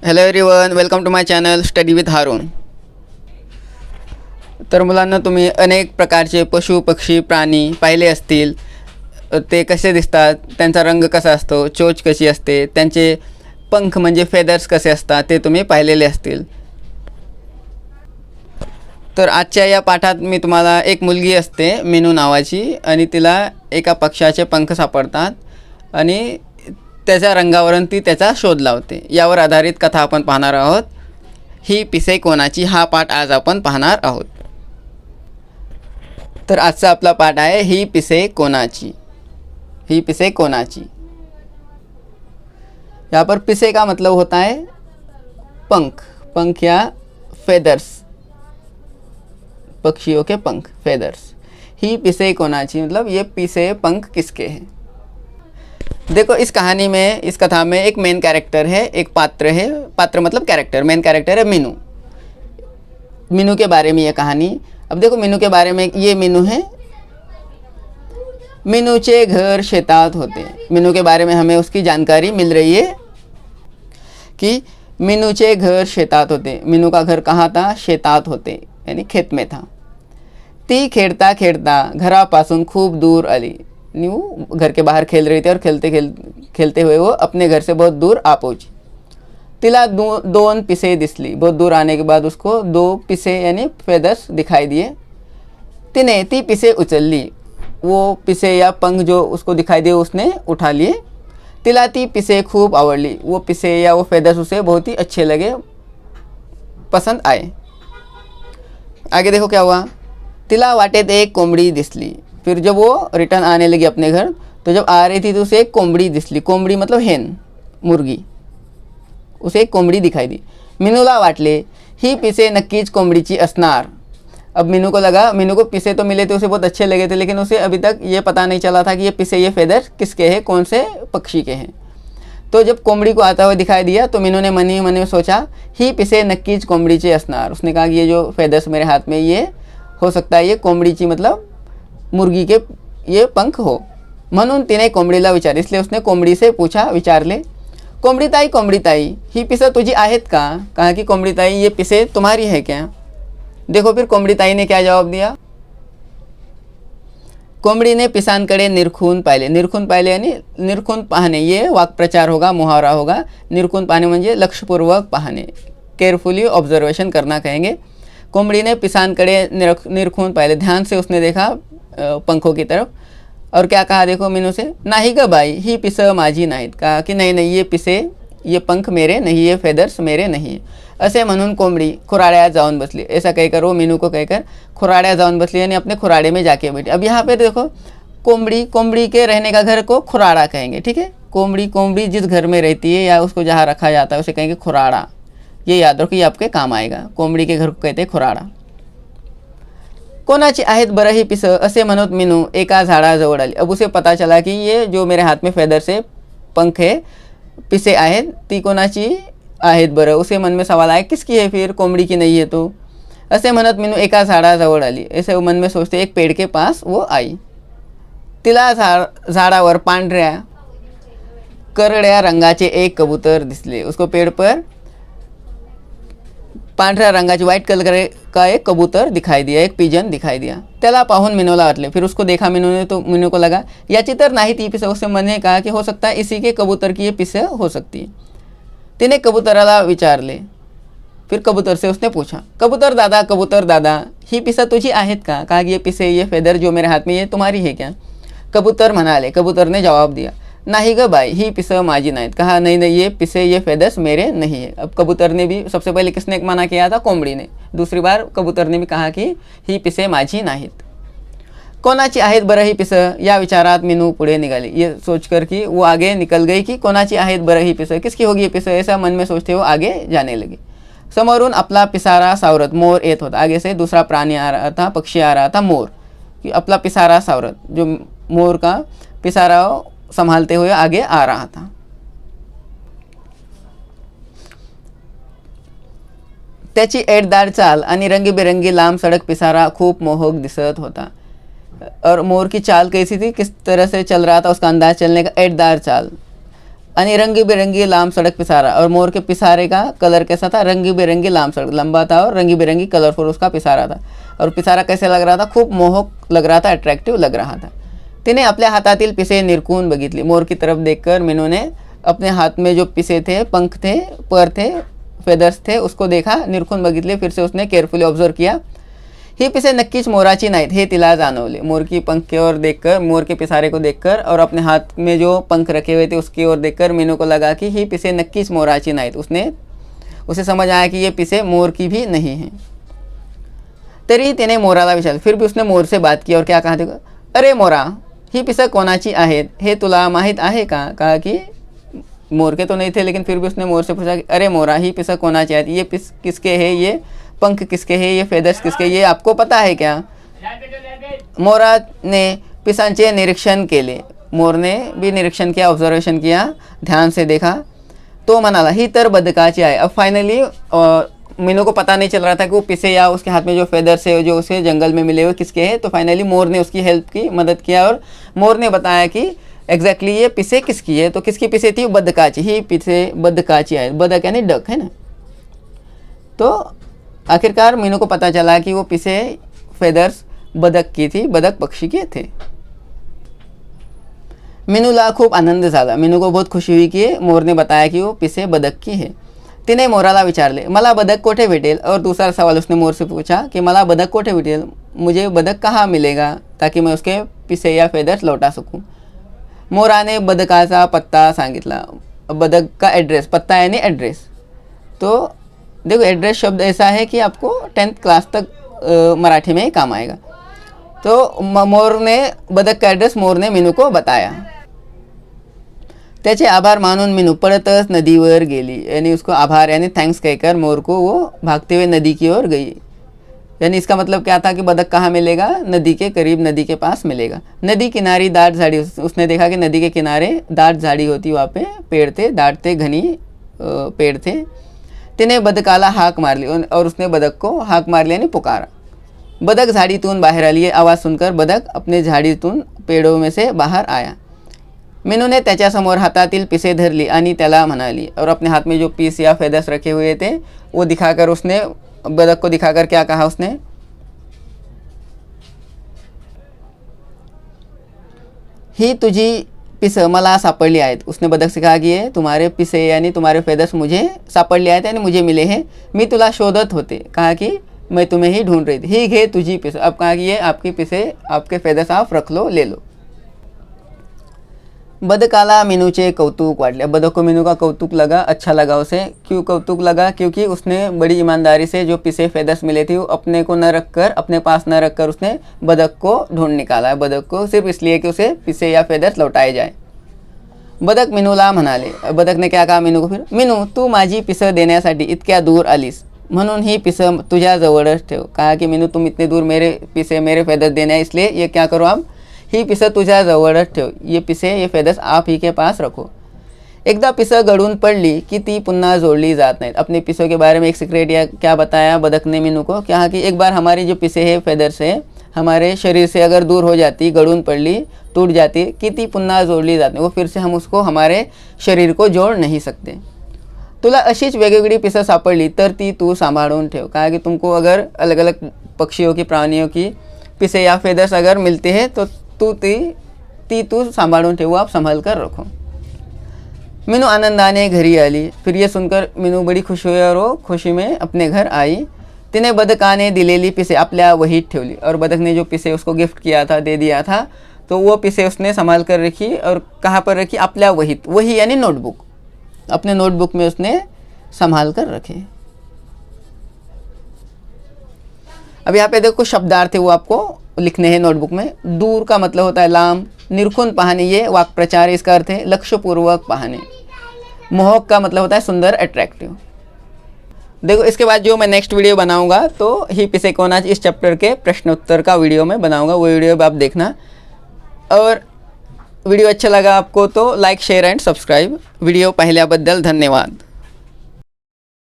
Hello everyone, welcome to my channel study with Haroon. तर मुलांना तुम्ही अनेक प्रकारचे पशु पक्षी प्राणी पाहिले असतील. ते कसे दिसतात, त्यांचा रंग कसा असतो, चोच कशी असते, त्यांचे पंख म्हणजे फेदर्स कसे असतात ते तुम्ही पाहिलेले असतील. तर आजच्या या पाठात मी तुम्हाला एक मुलगी असते मीनू नावाची आणि तिला एका पक्षाचे पंख सापडतात आणि त्याच्या रंगावरून ती त्याचा शोध लावते. यावर आधारित कथा आपण पाहणार आहोत. ही पिसे कोणाची हा पाठ आज आपण पाहणार आहोत. तर आजचा आपला पाठ आहे ही पिसे कोणाची. ही पिसे कोणाची. यहाँ पर पिसे का मतलब होता है पंख. पंख या फेदर्स, पक्षियों के पंख, फेदर्स. ही पिसे कोणाची मतलब ये पिसे पंख किसके हैं. देखो इस कहानी में, इस कथा में एक मेन कैरेक्टर है, एक पात्र है. पात्र मतलब कैरेक्टर. मेन कैरेक्टर है मीनू. मीनू के बारे में ये कहानी. अब देखो मीनू के बारे में, ये मीनू है. मीनूचे घर शेतात होते. मीनू के बारे में हमें उसकी जानकारी मिल रही है कि मीनूचे घर शेतात होते. मीनू का घर कहाँ था? शेतात होते, यानी खेत में था. ती खेळता खेळता घरापासून खूप दूर आली. वो घर के बाहर खेल रही थी और खेलते हुए वो अपने घर से बहुत दूर आ पहुंची. तिला दोन पिसे दिसली. बहुत दूर आने के बाद उसको दो पिसे यानी फेदर्स दिखाई दिए. तिने ती पिसे उचलली. वो पिसे या पंख जो उसको दिखाई दिए उसने उठा लिए. तिला ती पिसे खूब आवडली. वो पिसे या वो फेदर्स उसे बहुत ही अच्छे लगे, पसंद आए. आगे देखो क्या हुआ. तिला वाटेत एक कोंबडी दिसली. फिर जब वो रिटर्न आने लगी अपने घर, तो जब आ रही थी तो उसे एक कोंबड़ी दिसली. कोंबड़ी मतलब हेन, मुर्गी. उसे एक कोंबड़ी दिखाई दी. मीनूला वाटले ही पिसे नक्कीच कोंबडीची असणार. अब मीनू को लगा, मीनू को पिसे तो मिले थे, उसे बहुत अच्छे लगे थे, लेकिन उसे अभी तक ये पता नहीं चला था कि ये पिसे, ये फेदर किसके हैं, कौन से पक्षी के हैं. तो जब कोंबड़ी को आता हुआ दिखाई दिया तो मीनू ने मन ही मन में सोचा ही पिसे नक्कीच कोंबडीचे असणार. उसने कहा कि ये जो फेदर्स मेरे हाथ में, ये हो सकता है ये कोंबडीची मतलब मुर्गी के ये पंख हो. म्हणून तिने कोंबडीला विचारले. इसलिए उसने कोंबडी से पूछा, विचारले, कोंबडी ताई ही पिसे तुझी आहेत का. कहा कि कोंबडी ताई ये पिसे तुम्हारी है क्या. देखो फिर कोंबडी ताई ने क्या जवाब दिया. कोंबडीने पिसांकडे निरखून पाहिले. निरखून पाहिले यानी निरखून पाहणे, ये वाक्प्रचार होगा, मुहावरा होगा. निरखून पाहणे म्हणजे लक्षपूर्वक पाहणे, केयरफुली ऑब्जर्वेशन करना कहेंगे. कोंबड़ी ने पिसांकडे निरखून पाहिले. ध्यान से उसने देखा पंखों की तरफ और क्या कहा देखो मीनू से, नाही ग बाई ही पिस माझी नाहीत. कहा कि नहीं नहीं ये पिसे, ये पंख मेरे नहीं, ये फेदर्स मेरे नहीं. असे म्हणून कोंबड़ी खुराड्यात जाऊन बसली. ऐसा कहकर वो मीनू को कहकर खुराड्यात जाऊन बसली यानी अपने खुराड़े में जाके बैठी. अब यहाँ पे देखो कोंबड़ी के रहने का घर को खुराड़ा कहेंगे. ठीक है, कोंबड़ी जिस घर में रहती है या उसको जहाँ रखा जाता है उसे कहेंगे खुराड़ा. ये याद रखो, ये आपके काम आएगा. कोंबडी के घर को कहते हैं खुराड़ा. कोणाची आहेत बरं ही पिसं असे म्हणत मीनू एका झाडाजवळ आली. अब उसे पता चला कि ये जो मेरे हाथ में फेदर से पंख है, पिसे आहेत, ती कोणाची आहेत बरं. उसे मन में सवाल आया किसकी है फिर, कोंबडी की नहीं है तो. असे म्हणत मीनू एका झाडाजवळ आली. ऐसे मन में सोचते एक पेड़ के पास वो आई. तिला झाडावर पांढऱ्या करड्या रंगाचे एक कबूतर दिसले. उसको पेड़ पर पांढऱ्या रंगाची, व्हाइट कलर का एक कबूतर दिखाई दिया, एक पिजन दिखाई दिया. त्याला पाहून मीनूला वाटले. फिर उसको देखा मीनू ने तो मीनू को लगा याची तर नाही ती पिसे. उससे मन ने कहा कि हो सकता है इसी के कबूतर की ये पिसे हो सकती है. तिने कबूतराला विचारले. फिर कबूतर से उसने पूछा, कबूतर दादा ही पिसा तुझी आहेत का. कहा कि ये पिसे, ये फेदर जो मेरे हाथ में, ये तुम्हारी है क्या. कबूतर म्हणाले. कबूतर ने जवाब दिया, नहीं ग बाई ही पिसे माझी नाहीत. कहा नहीं नहीं ये पिसे, ये फेदर्स मेरे नहीं है. अब कबूतर ने भी, सबसे पहले किसने मना किया था, कोंबड़ी ने. दूसरी बार कबूतर ने भी कहा कि ही पिसे माझी नाहीत. कोणाची आहेत बरं ही पिसं, या विचारात मीनू पुढे निघाली. ये सोचकर कि वो आगे निकल गई कि कोणाची आहेत बरं ही पिसं, किसकी होगी ये पिसं, ऐसा मन में सोचते वो आगे जाने लगी. समोरून आपला पिसारा सावरत मोर येत होता. आगे से दूसरा प्राणी आ रहा था, पक्षी आ रहा था, मोर. कि अपना पिसारा सावरत, जो मोर का पिसारा संभालते हुए आगे आ रहा था. त्याची एडदार चाल आणि रंगीबेरंगी लांब सड़क पिसारा खूप मोहक दिसत होता. और मोर की चाल कैसी थी, किस तरह से चल रहा था, उसका अंदाज चलने का, एडदार चाल. आणि रंगी-बिरंगी लांब सड़क पिसारा, और मोर के पिसारे का कलर कैसा था, रंगी बिरंगी लांब सड़क, लंबा था और रंगी बिरंगी कलरफुल उसका पिसारा था. और पिसारा कैसे लग रहा था, खूप मोहक लग रहा था, अट्रॅक्टिव्ह लग रहा था. तिने आपल्या हातातील पिसे निरखून बघितली. मोर की तरफ देखकर मीनू ने अपने हाथ में जो पिसे थे, पंख थे, पर थे, फेदर्स थे, उसको देखा, निरखून बघितले. फिर से उसने केअरफुली ऑब्झर्व किया. ही पिसे नक्कीच मोराची नाहीत हे तिला जाणवले. मोर की पंख की ओर देखकर, मोर के पिसारे को देखकर और अपने हाथ में जो पंख रखे हुए थे उसकी ओर देखकर मीनू को लगा कि ही पिसे नक्कीच मोराची नाहीत. उसे समझ आया कि ये पिसे मोर की भी नहीं हैं. तरी तिने मोराला विचारले. फिर भी उसने मोर से बात की और क्या कहा, देखो, अरे मोरा, ही पिसं कोणाची आहेत हे तुला माहीत आहे का. कहा कि मोर के तो नहीं थे, लेकिन फिर भी उसने मोर से पूछा कि अरे मोरा, ही पिसं कोणाची आहेत, ये पिस किसके है, ये पंख किसके हैं, ये फेदर्स किसके, ये आपको पता है क्या. मोरा ने पिसांचे निरीक्षण केले. मोर ने भी निरीक्षण किया, ऑब्जर्वेशन किया, ध्यान से देखा. तो म्हणाला ही तर बदकाची आहे. अब फाइनली मीनू को पता नहीं चल रहा था कि वो पिसे या उसके हाथ में जो फेदर्स है जो उसे जंगल में मिले हुए किसके हैं. तो फाइनली मोर ने उसकी हेल्प की, मदद किया और मोर ने बताया कि एग्जैक्टली ये पिसे किसकी है. तो किसकी पिसे थी, बदकाची. ही पिसे बदकाची आहे. बदक यानी डक है ना. तो आखिरकार मीनू को पता चला कि वो पिसे फेदर्स बदक की थी, बदक पक्षी के थे. मीनूला खूप आनंद झाला. मीनू को बहुत खुशी हुई कि मोर ने बताया कि वो पिसे बदक की है. तिने मोराला विचारले, मला बदक कोठे भेटेल. और दूसरा सवाल उसने मोर से पूछा कि मला बदक कोठे भेटेल, मुझे बदक कहाँ मिलेगा ताकि मैं उसके पिसे या फेदर्स लौटा सकूँ. मोराने बदकाचा पत्ता सांगितला. बदक का एड्रेस, पत्ता यानी एड्रेस. तो देखो, एड्रेस शब्द ऐसा है कि आपको 10th क्लास तक मराठी में काम आएगा. तो मोर ने बदक का एड्रेस मोर ने मीनू को बताया. त्याचे आभार मानून मीनू पळतच नदीवर गेली. यानी उसको आभार यानी थैंक्स कहकर मोर को वो भागते हुए नदी की ओर गई. यानी इसका मतलब क्या था कि बदक कहाँ मिलेगा, नदी के करीब, नदी के पास मिलेगा. नदी किनारी दाट झाड़ी, उसने देखा कि नदी के किनारे दाट झाड़ी होती, वहाँ पे पेड़ थे, दाट थे, घनी पेड़ थे. तिने बदकाला हाक मारली और उसने बदक को हाक मारली यानी पुकारा. बदक झाडीतून बाहेर आली. ये आवाज़ सुनकर बदक अपने झाडीतून, पेड़ों में से बाहर आया. मीनूने त्याच्यासमोर हातातील पिसे धरली आणि त्याला म्हणाली, और अपने हाथ में जो पीस या फेदर्स रखे हुए थे वो दिखाकर उसने, बदक को दिखाकर क्या कहा उसने, ही तुझी पिसं मला सापडली आहेत. उसने बदक से कहा कि ये तुम्हारे पिसे यानी तुम्हारे फेदर्स मुझे सापडले आहेत यानी मुझे मिले हैं. मी तुला शोधत होते. कहा कि मैं तुम्हें ही ढूंढ रही थी. ही घे तुझी पिसं. अब कहा कि ये आपकी पिसे, आपके फेदर्स आप रख लो, ले लो. बदकाला मीनूचे कौतुक वाटले. बदक को मीनू का कौतुक लगा, अच्छा लगा उसे. क्यों कौतुक लगा, क्योंकि उसने बड़ी ईमानदारी से जो पिसे फेदर्स मिले थे वो अपने को न रखकर, अपने पास न रखकर उसने बदक को ढूंढ निकाला है. बदक को सिर्फ इसलिए कि उसे पिसे या फेदर्स लौटाए जाए. बदक मीनूला म्हणाले. बदक ने क्या कहा मीनू को फिर, मीनू तू माझी पिसं देण्यासाठी इतक्या दूर आलीस, म्हणून ही पिसं तुझ्या जवळच ठेव. कहा कि मीनू तुम इतने दूर मेरे पिसे, मेरे फेदर्स देने हैं, इसलिए ये क्या करो आप, ही पिसं तुझ्या जवळच ठेव. ये पिसे, ये फेदर्स आप ही के पास रखो. एकदा पिसं गळून पडली की ती पुन्हा जोडली जात नाहीत. अपने पिसों के बारे में एक सीक्रेट या क्या बताया बदक ने मीनू को, क्या कि एक बार हमारी जो पिसे है, फेदर्स है, हमारे शरीर से अगर दूर हो जाती, गळून पडली, टूट जाती कि ती पुन्हा जोडली जात नाही. वो फिर से हम उसको हमारे शरीर को जोड़ नहीं सकते. तुला अशीच वेगवेगळी पिसं सापडली तर ती तू सांभाळून ठेव. कहा कि तुमको अगर अलग अलग पक्षियों की, प्राणियों की पिसे या फेदर्स अगर मिलते हैं तो तू सांभाळून ठेव, आप संभाल कर रखो. मीनू आनंदाने घरी आली. फिर ये सुनकर मीनू बड़ी खुश हुई और वो खुशी में अपने घर आई. तिने बदकाने दिलेली पिसे आपल्या वहीत ठेवली. और बदक ने जो पिसे उसको गिफ्ट किया था, दे दिया था, तो वो पिसे उसने संभाल कर रखी. और कहाँ पर रखी, आपल्या वहीत. वही यानी नोटबुक. अपने नोटबुक में उसने संभाल कर रखे. अब यहाँ पे देखो कुछ शब्दार्थ है वो आपको लिखने हैं नोटबुक में. दूर का मतलब होता है लांब. निरखून पाहणे, ये वाक्प्रचार, इसका अर्थ है लक्ष्यपूर्वक पाहणे. मोहक का मतलब होता है सुंदर, अट्रैक्टिव. देखो इसके बाद जो मैं नेक्स्ट वीडियो बनाऊंगा तो ही पिसे कोणाच इस चैप्टर के प्रश्नोत्तर का वीडियो मैं बनाऊंगा. वो वीडियो भी आप देखना. और वीडियो अच्छा लगा आपको तो like, share end subscribe. Video पाहिल्याबद्दल धन्यवाद.